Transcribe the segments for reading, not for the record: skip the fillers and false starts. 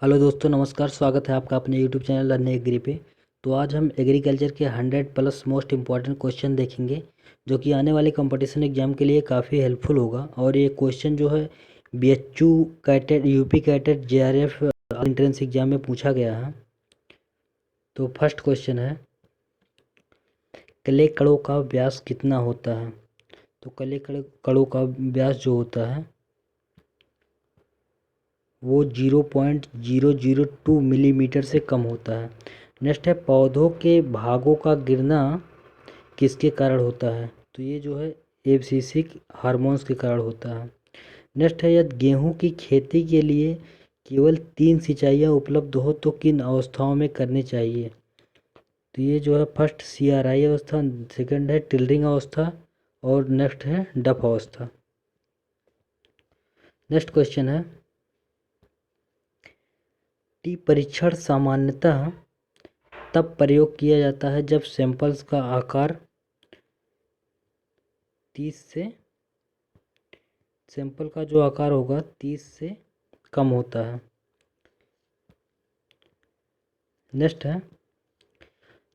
Hello दोस्तों, नमस्कार। स्वागत है आपका अपने यूट्यूब चैनल लर्न एग्री पे। तो आज हम एग्रीकल्चर के 100+ मोस्ट इम्पॉर्टेंट क्वेश्चन देखेंगे, जो कि आने वाले कंपटीशन एग्जाम के लिए काफ़ी हेल्पफुल होगा। और ये क्वेश्चन जो है BHU CATET, UP CATET, JRF entrance exam में पूछा गया है। तो फर्स्ट क्वेश्चन है, कले कड़ों का व्यास कितना होता है? तो कले कड़ों का व्यास जो होता है वो 0.002 मिलीमीटर से कम होता है। नेक्स्ट है, पौधों के भागों का गिरना किसके कारण होता है? तो ये जो है एब्सिसिक हार्मोन्स के कारण होता है। नेक्स्ट है, यदि गेहूं की खेती के लिए केवल 3 सिंचाइयाँ उपलब्ध हो तो किन अवस्थाओं में करनी चाहिए? तो ये जो है फर्स्ट CRI अवस्था, सेकंड है टिल्डिंग अवस्था, और नेक्स्ट है डफ अवस्था। नेक्स्ट क्वेश्चन है, टी परीक्षण सामान्यतः तब प्रयोग किया जाता है जब सैंपल्स का आकार 30 से सैंपल का जो आकार होगा 30 से कम होता है। नेक्स्ट है,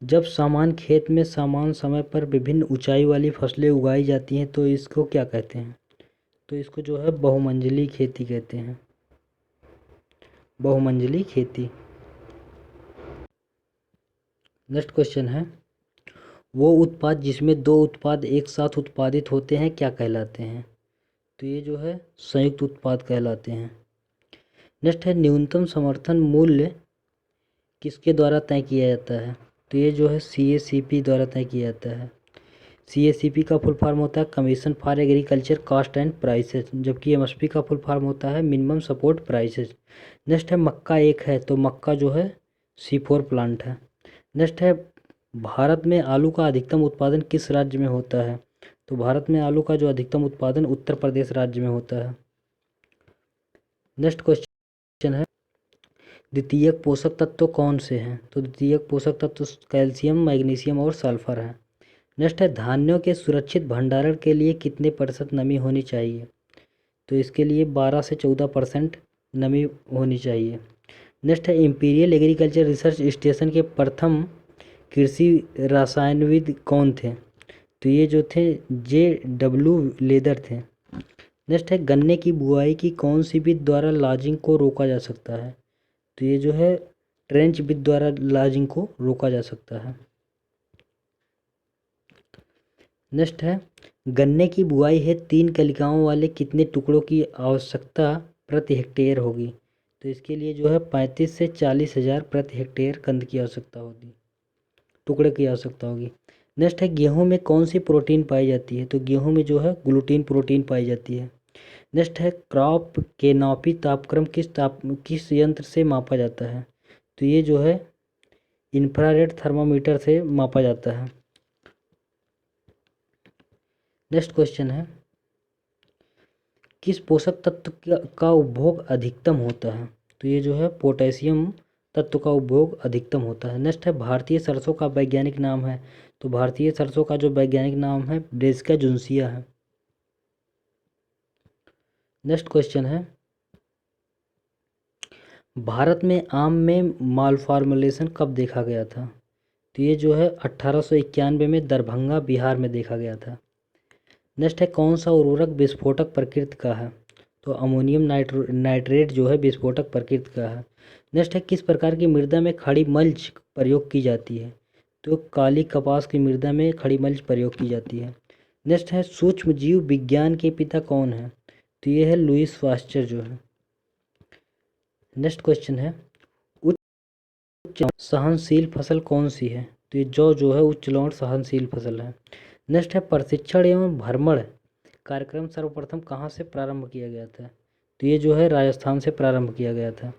जब समान खेत में समान समय पर विभिन्न ऊंचाई वाली फसलें उगाई जाती हैं तो इसको क्या कहते हैं? तो इसको जो है बहुमंजिली खेती कहते हैं, बहुमंजिली खेती। नेक्स्ट क्वेश्चन है, वो उत्पाद जिसमें 2 उत्पाद एक साथ उत्पादित होते हैं क्या कहलाते हैं? तो ये जो है संयुक्त उत्पाद कहलाते हैं। नेक्स्ट है, न्यूनतम समर्थन मूल्य किसके द्वारा तय किया जाता है? तो ये जो है CACP द्वारा तय किया जाता है। CACP का फुल फॉर्म होता है commission for agriculture cost and prices, जबकि MSP का फुल फॉर्म होता है मिनिमम सपोर्ट प्राइसेस। नेक्स्ट है, मक्का एक है तो मक्का जो है C4 प्लांट है। नेक्स्ट है, भारत में आलू का अधिकतम उत्पादन किस राज्य में होता है? तो भारत में आलू का जो अधिकतम उत्पादन उत्तर प्रदेश राज्य में होता है। नेक्स्ट क्वेश्चन है, द्वितीयक पोषक तत्व कौन से हैं? तो द्वितीयक पोषक तत्व कैल्शियम, मैग्नीशियम और सल्फर है। नेक्स्ट है, धान्यों के सुरक्षित भंडारण के लिए कितने प्रतिशत नमी होनी चाहिए? तो इसके लिए 12 से 14% नमी होनी चाहिए। नेक्स्ट है, इंपीरियल एग्रीकल्चर रिसर्च स्टेशन के प्रथम कृषि रसायनविद कौन थे? तो ये जो थे JW लेदर थे। नेक्स्ट है, गन्ने की बुआई की कौन सी विधि द्वारा लाजिंग को रोका जा सकता है? तो ये जो है ट्रेंच विधि द्वारा लाजिंग को रोका जा सकता है। नेक्स्ट है, गन्ने की बुआई है 3 कलिकाओं वाले कितने टुकड़ों की आवश्यकता प्रति हेक्टेयर होगी? तो इसके लिए जो है 35 से 40 हज़ार प्रति हेक्टेयर कंद की आवश्यकता होगी, टुकड़े की आवश्यकता होगी। नेक्स्ट है, गेहूं में कौन सी प्रोटीन पाई जाती है? तो गेहूं में जो है ग्लूटीन प्रोटीन पाई जाती है। नेक्स्ट है, क्रॉप कैनोपी तापक्रम किस यंत्र से मापा जाता है? तो ये जो है इंफ्रारेड थर्मामीटर से मापा जाता है। नेक्स्ट क्वेश्चन है, किस पोषक तत्व का उपभोग अधिकतम होता है? तो ये जो है पोटेशियम तत्व का उपभोग अधिकतम होता है। नेक्स्ट है, भारतीय सरसों का वैज्ञानिक नाम है? तो भारतीय सरसों का जो वैज्ञानिक नाम है ब्रेसिका जुन्सिया है। नेक्स्ट क्वेश्चन है, भारत में आम में मालफॉर्मुलेशन कब देखा गया था? तो ये जो है 1891 में दरभंगा बिहार में देखा गया था। नेक्स्ट है, कौन सा उर्वरक विस्फोटक प्रकृति का है? तो अमोनियम नाइट्रेट जो है विस्फोटक प्रकृति का है। नेक्स्ट है, किस प्रकार की मृदा में खड़ी मल्च प्रयोग की जाती है? तो काली कपास की मृदा में खड़ी मल्च प्रयोग की जाती है। नेक्स्ट है, सूक्ष्म जीव विज्ञान के पिता कौन है? तो ये है लुईस पास्चर जो है। नेक्स्ट क्वेश्चन है, उच्च सहनशील फसल कौन सी है? तो ये जो है उच्च लवण सहनशील फसल है। नेक्स्ट है, प्रशिक्षण एवं भ्रमण कार्यक्रम सर्वप्रथम कहाँ से प्रारंभ किया गया था? तो ये जो है राजस्थान से प्रारंभ किया गया था।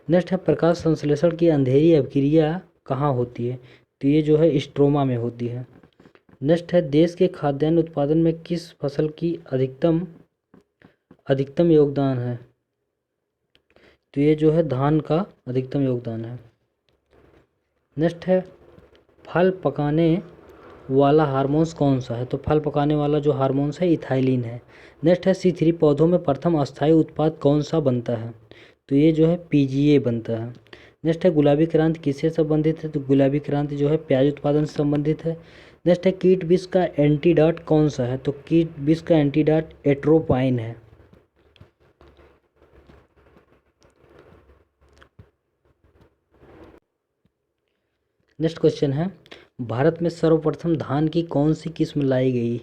नेक्स्ट है, प्रकाश संश्लेषण की अंधेरी अभिक्रिया कहाँ होती है? तो ये जो है स्ट्रोमा में होती है। नेक्स्ट है, देश के खाद्यान्न उत्पादन में किस फसल की अधिकतम योगदान है? तो ये जो है धान का अधिकतम योगदान है। नेक्स्ट है, फल पकाने वाला हार्मोन्स कौन सा है? तो फल पकाने वाला जो हार्मोन्स है इथाइलिन है। नेक्स्ट है, C3 पौधों में प्रथम अस्थायी उत्पाद कौन सा बनता है? तो ये जो है पीजीए बनता है। नेक्स्ट है गुलाबी क्रांति किससे संबंधित है? तो गुलाबी क्रांति जो है प्याज उत्पादन से संबंधित है। नेक्स्ट है कीट विष का एंटीडॉट कौन सा है? तो कीट विष का एंटीडॉट एट्रोपाइन है। नेक्स्ट क्वेश्चन है भारत में सर्वप्रथम धान की कौन सी किस्म लाई गई?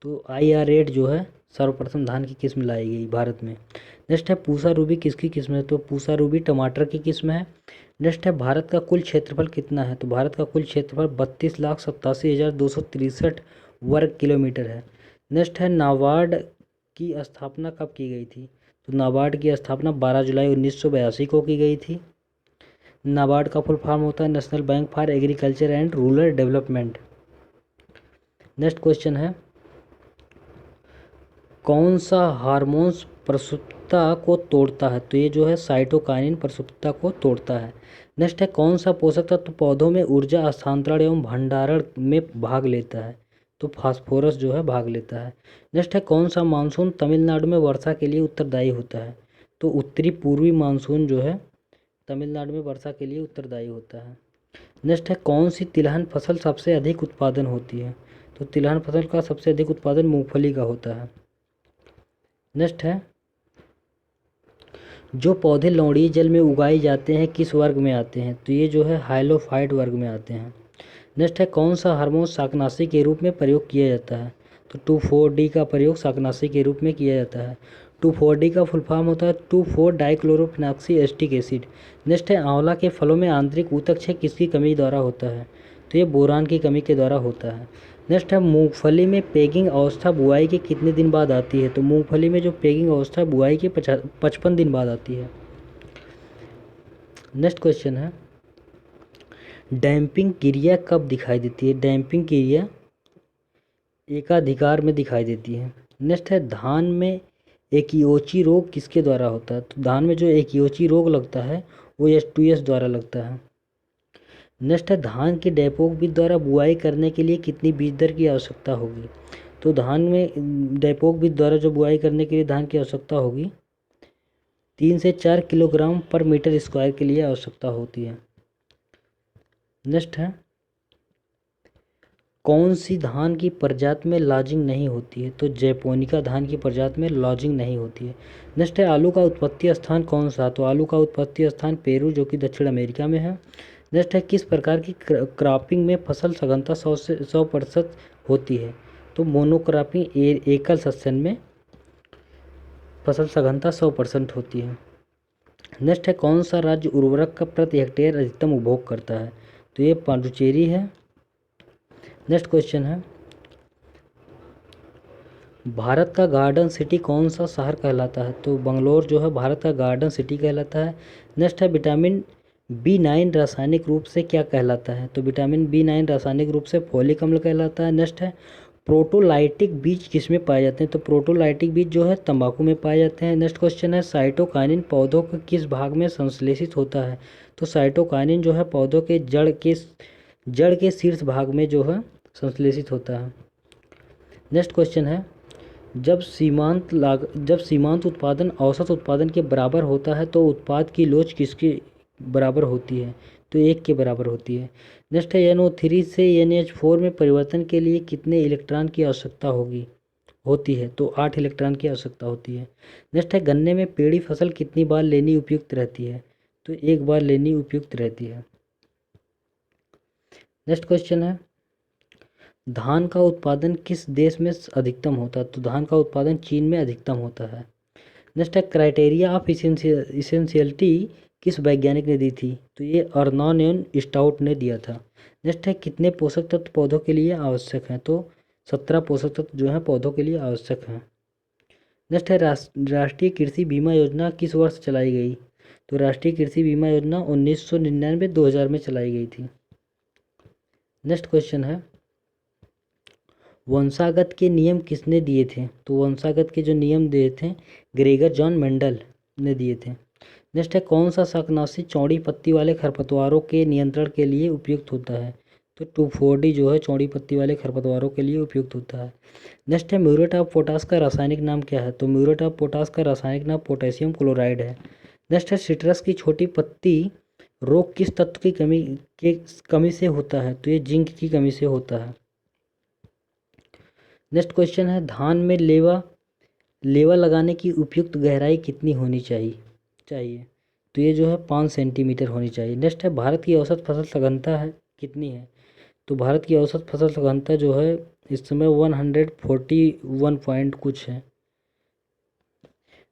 तो IR8 जो है सर्वप्रथम धान की किस्म लाई गई भारत में। नेक्स्ट है पूसा रूबी किसकी किस्म है? तो पूसा रूबी टमाटर की किस्म है। नेक्स्ट है भारत का कुल क्षेत्रफल कितना है? तो भारत का कुल क्षेत्रफल 32,87,263 वर्ग किलोमीटर है। नेक्स्ट है नाबार्ड की स्थापना कब की गई थी? तो नाबार्ड की स्थापना 12 जुलाई 1982 को की गई थी। नाबार्ड का फुल फॉर्म होता है national bank for agriculture and rural development. Next question है कौन सा हार्मोन्स प्रसुप्तता को तोड़ता है? तो ये जो है साइटोकाइनिन प्रसुप्तता को तोड़ता है। नेक्स्ट है कौन सा पोषक तत्व पौधों में ऊर्जा हस्तांतरण एवं भंडारण में भाग लेता है? तो फास्फोरस जो है भाग लेता है। नेक्स्ट है कौन सा मानसून तमिलनाडु में वर्षा के लिए उत्तरदायी होता है? तो उत्तरी पूर्वी मानसून जो है तमिलनाडु में वर्षा के लिए उत्तरदायी होता है। नेक्स्ट है कौन सी तिलहन फसल सबसे अधिक उत्पादन होती है? तो तिलहन फसल का सबसे अधिक उत्पादन मूंगफली का होता है। नेक्स्ट है जो पौधे लवणीय जल में उगाए जाते हैं किस वर्ग में आते हैं? तो ये जो है हाइलोफाइट वर्ग में आते हैं। नेक्स्ट है कौन सा हार्मोन शाकनाशी के रूप में प्रयोग किया जाता है? तो 2,4-D का प्रयोग शाकनाशी के रूप में किया जाता है। 2,4-D का फुल फॉर्म होता है 2,4-डाइक्लोरोफिनॉक्सी एसिटिक एसिड। नेक्स्ट है आंवला के फलों में आंतरिक ऊतक क्षय किसकी कमी द्वारा होता है? तो ये बोरान की कमी के द्वारा होता है। नेक्स्ट है मूंगफली में पेगिंग अवस्था बुआई के कितने दिन बाद आती है? तो मूंगफली में जो पेगिंग अवस्था बुआई के 55 दिन बाद आती है। नेक्स्ट क्वेश्चन है डैम्पिंग क्रिया कब दिखाई देती है? डैम्पिंग क्रिया एकाधिकार में दिखाई देती है। नेक्स्ट है धान में एकियोची रोग किसके द्वारा होता है? तो धान में जो एकियोची रोग लगता है वो H2S द्वारा लगता है। नेक्स्ट है धान की डेपोक बीज द्वारा बुआई करने के लिए कितनी बीज दर की आवश्यकता होगी? तो धान में डेपोक बीज द्वारा जो बुआई करने के लिए धान की आवश्यकता होगी 3 से 4 किलोग्राम पर मीटर स्क्वायर के लिए आवश्यकता होती है। नेक्स्ट है कौन सी धान की प्रजाति में लॉजिंग नहीं होती है? तो जैपोनिका धान की प्रजाति में लॉजिंग नहीं होती है। नेक्स्ट है आलू का उत्पत्ति स्थान कौन सा? तो आलू का उत्पत्ति स्थान पेरू जो कि दक्षिण अमेरिका में है। नेक्स्ट है किस प्रकार की क्रॉपिंग में फसल सघनता 100% होती है? तो मोनोक्रॉपिंग एकल सस्यन में फसल सघनता 100% होती है। नेक्स्ट है कौन सा राज्य उर्वरक का प्रति हेक्टेयर अधिकतम उपभोग करता है? तो ये पांडुचेरी है। नेक्स्ट क्वेश्चन है भारत का गार्डन सिटी कौन सा शहर कहलाता है? तो बंगलोर जो है भारत का गार्डन सिटी कहलाता है। नेक्स्ट है विटामिन B9 रासायनिक रूप से क्या कहलाता है? तो विटामिन B9 रासायनिक रूप से फोलिक अम्ल कहलाता है। नेक्स्ट है प्रोटोलाइटिक बीज किसमें पाए जाते हैं? तो प्रोटोलाइटिक बीज जो है तंबाकू में पाए जाते हैं। नेक्स्ट क्वेश्चन है साइटोकाइनिन पौधों के किस भाग में संश्लेषित होता है? तो साइटोकाइनिन जो है पौधों के जड़ के शीर्ष भाग में जो है संश्लेषित होता है। नेक्स्ट क्वेश्चन है जब सीमांत उत्पादन औसत उत्पादन के बराबर होता है तो उत्पाद की लोच किसके बराबर होती है? तो 1 के बराबर होती है। नेक्स्ट है NO3 से NH4 में परिवर्तन के लिए कितने इलेक्ट्रॉन की आवश्यकता होती है? तो 8 इलेक्ट्रॉन की आवश्यकता होती है। नेक्स्ट है गन्ने में पेड़ी फसल कितनी बार लेनी उपयुक्त रहती है? तो 1 बार लेनी उपयुक्त रहती है। नेक्स्ट क्वेश्चन है धान का उत्पादन किस देश में अधिकतम होता है? तो धान का उत्पादन चीन में अधिकतम होता है। नेक्स्ट है क्राइटेरिया ऑफ इसेंशियलिटी किस वैज्ञानिक ने दी थी? तो ये अर्नॉन एवं स्टाउट ने दिया था। नेक्स्ट है कितने पोषक तत्व पौधों के लिए आवश्यक हैं? तो 17 पोषक तत्व जो हैं पौधों के लिए आवश्यक हैं। नेक्स्ट है राष्ट्रीय कृषि बीमा योजना किस वर्ष चलाई गई? तो राष्ट्रीय कृषि बीमा योजना 1999-2000 में चलाई गई थी। नेक्स्ट क्वेश्चन है वंशागत के नियम किसने दिए थे? तो वंशागत के जो नियम दिए थे ग्रेगर जॉन मेंडल ने दिए थे। नेक्स्ट है कौन सा शाकनाशी चौड़ी पत्ती वाले खरपतवारों के नियंत्रण के लिए उपयुक्त होता है? तो 2,4-D जो है चौड़ी पत्ती वाले खरपतवारों के लिए उपयुक्त होता है। नेक्स्ट है म्यूरेट ऑफ पोटास का रासायनिक नाम क्या है? तो म्यूरेट ऑफ पोटास का रासायनिक नाम पोटेशियम क्लोराइड है। नेक्स्ट है सिट्रस की छोटी पत्ती रोग किस तत्व की कमी से होता है? तो ये जिंक की कमी से होता है। नेक्स्ट क्वेश्चन है धान में लेवा लगाने की उपयुक्त गहराई कितनी होनी चाहिए? तो ये जो है 5 सेंटीमीटर होनी चाहिए। नेक्स्ट है भारत की औसत फसल सघनता है कितनी है? तो भारत की औसत फसल सघनता जो है इस समय 141 पॉइंट कुछ है।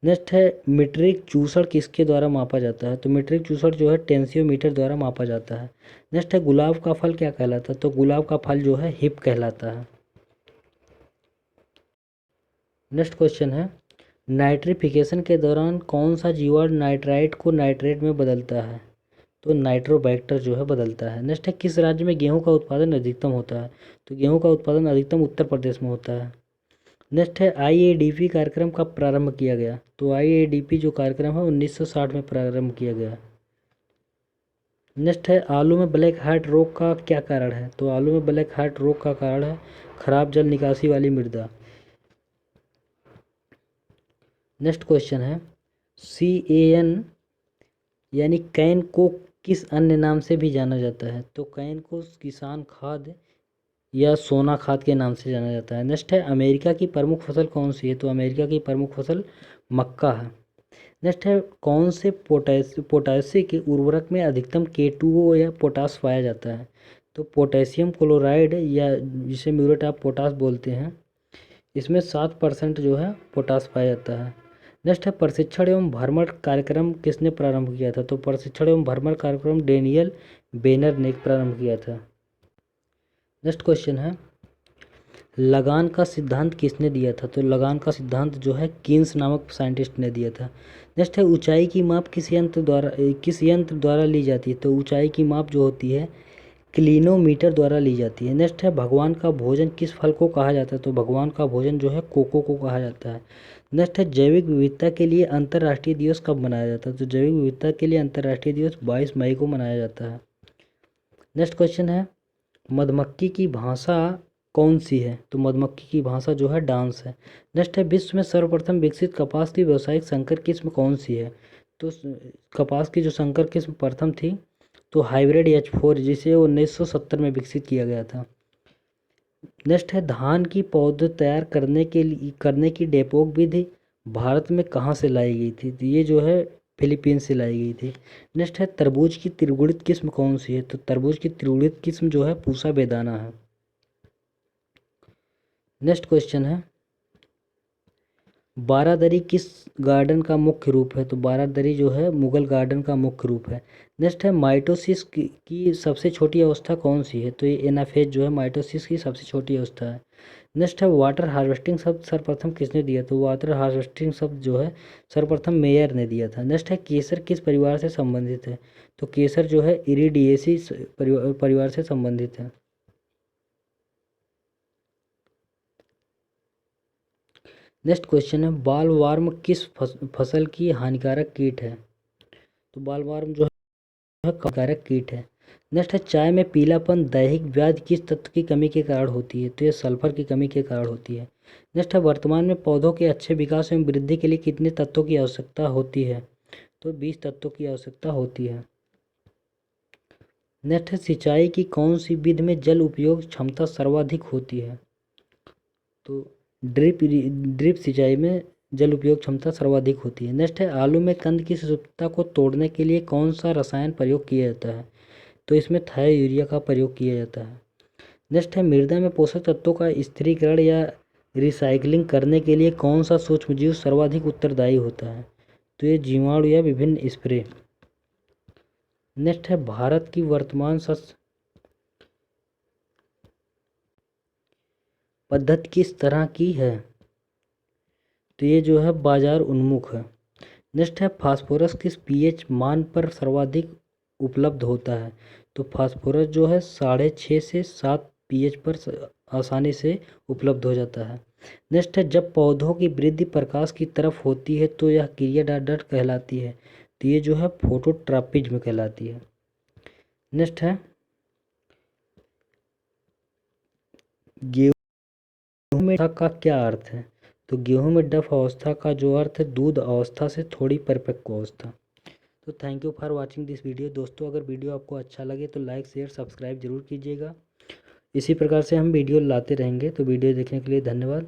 नेक्स्ट है मीट्रिक चूसड़ किसके द्वारा मापा जाता है? तो मीट्रिक चूसड़ जो है टेंसियोमीटर द्वारा मापा जाता है। नेक्स्ट है गुलाब का फल क्या कहलाता है? तो गुलाब का फल जो है हिप कहलाता है। नेक्स्ट क्वेश्चन है नाइट्रिफिकेशन के दौरान कौन सा जीवाणु नाइट्राइट को नाइट्रेट में बदलता है? तो नाइट्रोबैक्टर जो है बदलता है। नेक्स्ट है किस राज्य में गेहूं का उत्पादन अधिकतम होता है? तो गेहूं का उत्पादन अधिकतम उत्तर प्रदेश में होता है। नेक्स्ट है आईएडीपी कार्यक्रम कब प्रारंभ किया गया? तो आईएडीपी जो कार्यक्रम है 1960 में प्रारंभ किया गया। नेक्स्ट है आलू में ब्लैक हार्ट रोग का क्या कारण है? तो आलू में ब्लैक हार्ट रोग का कारण है खराब जल निकासी वाली मृदा। नेक्स्ट क्वेश्चन है CAN यानी कैन को किस अन्य नाम से भी जाना जाता है? तो कैन को किसान खाद या सोना खाद के नाम से जाना जाता है। नेक्स्ट है अमेरिका की प्रमुख फसल कौन सी है? तो अमेरिका की प्रमुख फसल मक्का है। नेक्स्ट है कौन से पोटासी के उर्वरक में अधिकतम K2O या पोटास पाया जाता है? तो पोटेशियम क्लोराइड या जिसे म्यूरेट ऑफ पोटास बोलते हैं, इसमें 7% जो है पोटास पाया जाता है। नेक्स्ट है प्रशिक्षण एवं भ्रमण कार्यक्रम किसने प्रारंभ किया था? तो प्रशिक्षण एवं भ्रमण कार्यक्रम डेनियल बेनर ने प्रारंभ किया था। नेक्स्ट क्वेश्चन है लगान का सिद्धांत किसने दिया था? तो लगान का सिद्धांत जो है कीन्स नामक साइंटिस्ट ने दिया था। नेक्स्ट है ऊंचाई की माप किस यंत्र द्वारा ली जाती है? तो ऊंचाई की माप जो होती है क्लिनोमीटर द्वारा ली जाती है। नेक्स्ट है भगवान का भोजन किस फल को कहा जाता है? तो भगवान का भोजन जो है कोको को कहा जाता है। नेक्स्ट है जैविक विविधता के लिए अंतर्राष्ट्रीय दिवस कब मनाया जाता है? तो जैविक विविधता के लिए अंतर्राष्ट्रीय दिवस 22 मई को मनाया जाता है। नेक्स्ट क्वेश्चन है मधुमक्खी की भाषा कौन सी है? तो मधुमक्खी की भाषा जो है डांस है। नेक्स्ट है विश्व में सर्वप्रथम विकसित कपास की व्यावसायिक संकर किस्म कौन सी है? तो कपास की जो संकर किस्म प्रथम थी तो हाइब्रिड H4 जिसे 1970 में विकसित किया गया था। नेक्स्ट है धान की पौधे तैयार करने की डेपोक विधि भारत में कहाँ से लाई गई थी? तो ये जो है फिलीपींस से लाई गई थी। नेक्स्ट है तरबूज की त्रिगुणित किस्म कौन सी है? तो तरबूज की त्रिगुणित किस्म जो है पूसा बेदाना है। नेक्स्ट क्वेश्चन है बारादरी किस गार्डन का मुख्य रूप है? तो बारादरी जो है मुगल गार्डन का मुख्य रूप है। नेक्स्ट है माइटोसिस की सबसे छोटी अवस्था कौन सी है? तो ये एनाफेज जो है माइटोसिस की सबसे छोटी अवस्था है। नेक्स्ट है वाटर हार्वेस्टिंग शब्द सर्वप्रथम किसने दिया? तो वाटर हार्वेस्टिंग शब्द जो है सर्वप्रथम मेयर ने दिया था। नेक्स्ट है केसर किस परिवार से संबंधित है? तो केसर जो है इरिडिएसी परिवार से संबंधित है। नेक्स्ट क्वेश्चन है बालवार्म किस फसल की हानिकारक कीट है? तो बालवार्म जो है हानिकारक कीट है। नेक्स्ट है चाय में पीलापन दैहिक व्याधि किस तत्व की कमी के कारण होती है? तो ये सल्फर की कमी के कारण होती है। नेक्स्ट है वर्तमान में पौधों के अच्छे विकास एवं वृद्धि के लिए कितने तत्वों की आवश्यकता होती है? तो 20 तत्वों की आवश्यकता होती है। नेक्स्ट है सिंचाई की कौन सी विधि में जल उपयोग क्षमता सर्वाधिक होती है? तो ड्रिप सिंचाई में जल उपयोग क्षमता सर्वाधिक होती है। नेक्स्ट है आलू में कंद की सुषुप्तता को तोड़ने के लिए कौन सा रसायन प्रयोग किया जाता है? तो इसमें यूरिया का प्रयोग किया जाता है। नेक्स्ट है मृदा में पोषक तत्वों का स्थिरीकरण या रिसाइकलिंग करने के लिए कौन सा सूक्ष्मजीव सर्वाधिक उत्तरदायी होता है? तो ये जीवाणु या विभिन्न स्प्रे। नेक्स्ट है भारत की वर्तमान शस्त्र पद्धति किस तरह की है? तो ये जो है बाजार उन्मुख है। नेक्स्ट है फास्फोरस किस पीएच मान पर सर्वाधिक उपलब्ध होता है? तो फास्फोरस जो है 6.5 से 7 पीएच पर आसानी से उपलब्ध हो जाता है। नेक्स्ट है जब पौधों की वृद्धि प्रकाश की तरफ होती है तो यह क्रिया डर कहलाती है। तो ये जो है फोटोट्रॉपिज्म कहलाती है। नेक्स्ट है गेहूं में का क्या अर्थ है? तो गेहूं में डफ अवस्था का जो अर्थ है दूध अवस्था से थोड़ी परिपक्व अवस्था। तो thank you for watching this video. दोस्तों अगर वीडियो आपको अच्छा लगे तो लाइक शेयर सब्सक्राइब जरूर कीजिएगा। इसी प्रकार से हम वीडियो लाते रहेंगे। तो वीडियो देखने के लिए धन्यवाद।